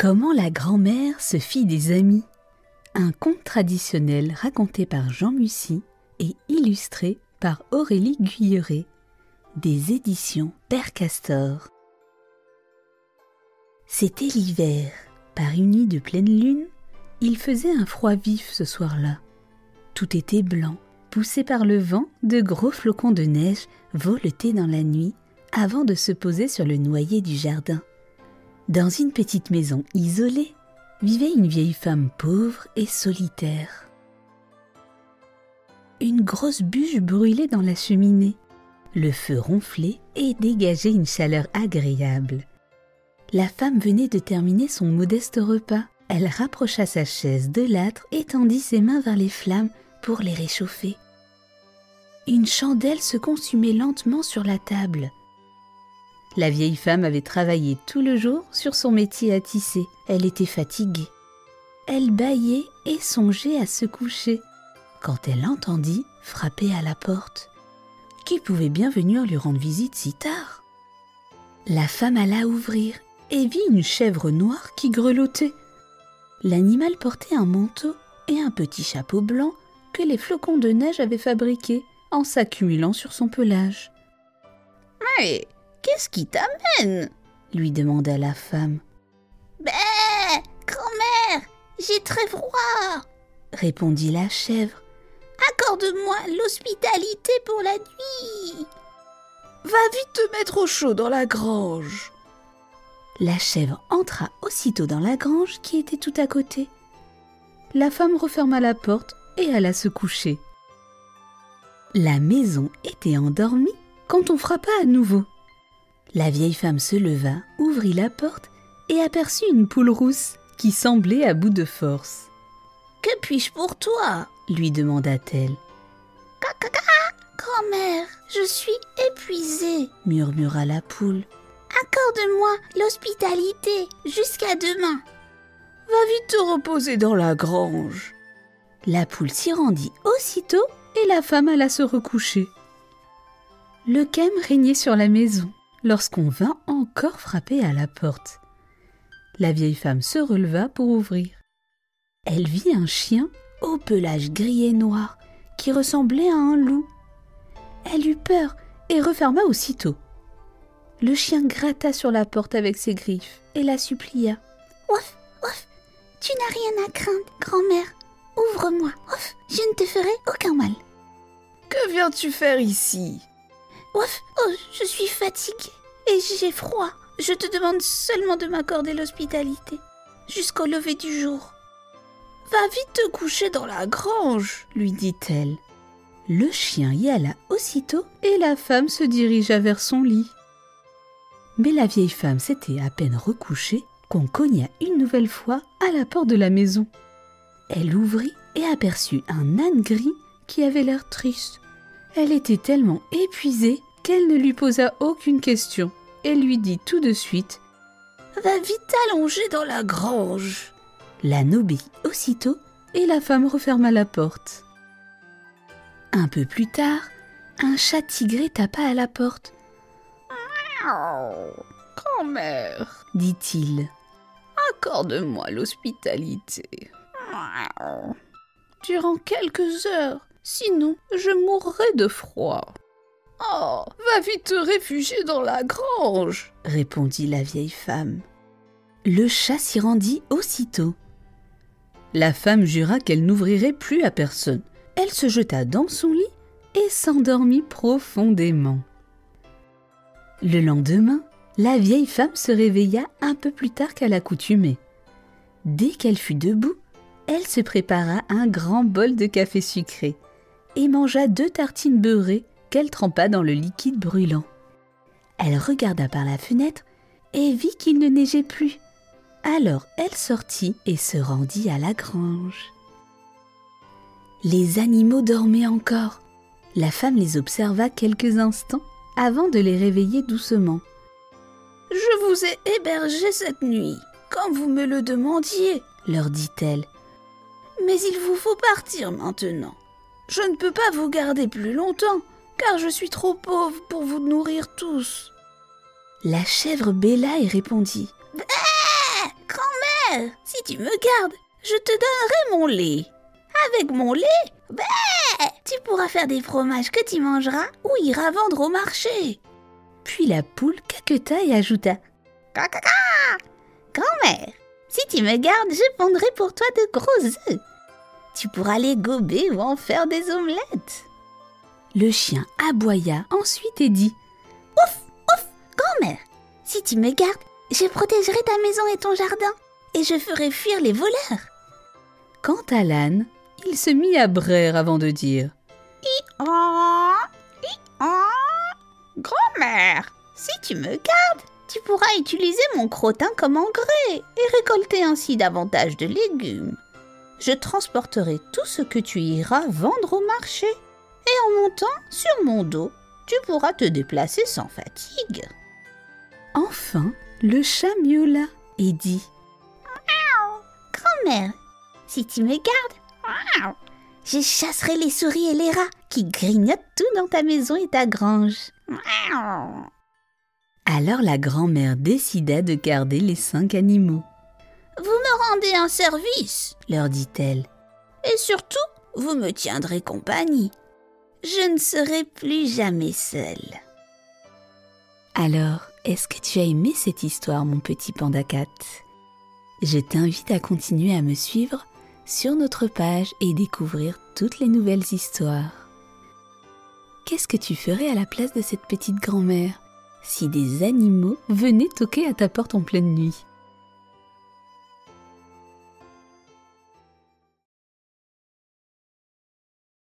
Comment la grand-mère se fit des amis. Un conte traditionnel raconté par Jean Mussy et illustré par Aurélie Guyeret, des éditions Père Castor. C'était l'hiver. Par une nuit de pleine lune, il faisait un froid vif ce soir-là. Tout était blanc, poussé par le vent, de gros flocons de neige voletaient dans la nuit avant de se poser sur le noyer du jardin. Dans une petite maison isolée, vivait une vieille femme pauvre et solitaire. Une grosse bûche brûlait dans la cheminée. Le feu ronflait et dégageait une chaleur agréable. La femme venait de terminer son modeste repas. Elle rapprocha sa chaise de l'âtre et tendit ses mains vers les flammes pour les réchauffer. Une chandelle se consumait lentement sur la table. La vieille femme avait travaillé tout le jour sur son métier à tisser. Elle était fatiguée. Elle bâillait et songeait à se coucher, quand elle entendit frapper à la porte. Qui pouvait bien venir lui rendre visite si tard? La femme alla ouvrir et vit une chèvre noire qui grelottait. L'animal portait un manteau et un petit chapeau blanc que les flocons de neige avaient fabriqué en s'accumulant sur son pelage. « Mais qu'est-ce qui t'amène ?» lui demanda la femme. « Ben, grand-mère, j'ai très froid !» répondit la chèvre. « Accorde-moi l'hospitalité pour la nuit !»« Va vite te mettre au chaud dans la grange !» La chèvre entra aussitôt dans la grange qui était tout à côté. La femme referma la porte et alla se coucher. La maison était endormie quand on frappa à nouveau. La vieille femme se leva, ouvrit la porte et aperçut une poule rousse qui semblait à bout de force. « Que puis-je pour toi ?» lui demanda-t-elle. « Cacaca, grand-mère, je suis épuisée » murmura la poule. « Accorde-moi l'hospitalité jusqu'à demain. » « Va vite te reposer dans la grange. » La poule s'y rendit aussitôt et la femme alla se recoucher. Le calme régnait sur la maison lorsqu'on vint encore frapper à la porte. La vieille femme se releva pour ouvrir. Elle vit un chien au pelage gris et noir qui ressemblait à un loup. Elle eut peur et referma aussitôt. Le chien gratta sur la porte avec ses griffes et la supplia. « Ouf, ouf, tu n'as rien à craindre, grand-mère. Ouvre-moi, ouf, je ne te ferai aucun mal. »« Que viens-tu faire ici ?»« Ouf, oh, je suis fatiguée et j'ai froid. Je te demande seulement de m'accorder l'hospitalité jusqu'au lever du jour. »« Va vite te coucher dans la grange, » lui dit-elle. Le chien y alla aussitôt et la femme se dirigea vers son lit. Mais la vieille femme s'était à peine recouchée qu'on cogna une nouvelle fois à la porte de la maison. Elle ouvrit et aperçut un âne gris qui avait l'air triste. Elle était tellement épuisée qu'elle ne lui posa aucune question et lui dit tout de suite « Va vite t'allonger dans la grange !» L'âne obéit aussitôt et la femme referma la porte. Un peu plus tard, un chat tigré tapa à la porte. « Grand-mère, dit-il, accorde-moi l'hospitalité. Durant quelques heures, sinon je mourrai de froid. »« Oh, va vite te réfugier dans la grange !» répondit la vieille femme. Le chat s'y rendit aussitôt. La femme jura qu'elle n'ouvrirait plus à personne. Elle se jeta dans son lit et s'endormit profondément. Le lendemain, la vieille femme se réveilla un peu plus tard qu'à l'accoutumée. Dès qu'elle fut debout, elle se prépara un grand bol de café sucré et mangea 2 tartines beurrées qu'elle trempa dans le liquide brûlant. Elle regarda par la fenêtre et vit qu'il ne neigeait plus. Alors elle sortit et se rendit à la grange. Les animaux dormaient encore. La femme les observa quelques instants avant de les réveiller doucement. « Je vous ai hébergés cette nuit, comme vous me le demandiez, » leur dit-elle. « Mais il vous faut partir maintenant. Je ne peux pas vous garder plus longtemps, car je suis trop pauvre pour vous nourrir tous. » La chèvre bêla et répondit. « Grand-mère, Grand-mère, si tu me gardes, je te donnerai mon lait. Avec mon lait, tu pourras faire des fromages que tu mangeras ou iras vendre au marché. » Puis la poule caqueta et ajouta: « Cacaca! Grand-mère, si tu me gardes, je pondrai pour toi de gros œufs. Tu pourras les gober ou en faire des omelettes. » Le chien aboya ensuite et dit: « Ouf, ouf, grand-mère, si tu me gardes, je protégerai ta maison et ton jardin, et je ferai fuir les voleurs. » Quant à l'âne, il se mit à braire avant de dire: Grand-mère, si tu me gardes, tu pourras utiliser mon crottin comme engrais et récolter ainsi davantage de légumes. Je transporterai tout ce que tu iras vendre au marché, et en montant sur mon dos, tu pourras te déplacer sans fatigue. » Enfin, le chat miaula et dit: « Grand-mère, si tu me gardes, je chasserai les souris et les rats qui grignotent tout dans ta maison et ta grange. » Alors la grand-mère décida de garder les 5 animaux. « Vous me rendez un service, » leur dit-elle, « et surtout, vous me tiendrez compagnie. Je ne serai plus jamais seule. » Alors, est-ce que tu as aimé cette histoire, mon petit Panda Cat? Je t'invite à continuer à me suivre sur notre page et découvrir toutes les nouvelles histoires. Qu'est-ce que tu ferais à la place de cette petite grand-mère si des animaux venaient toquer à ta porte en pleine nuit?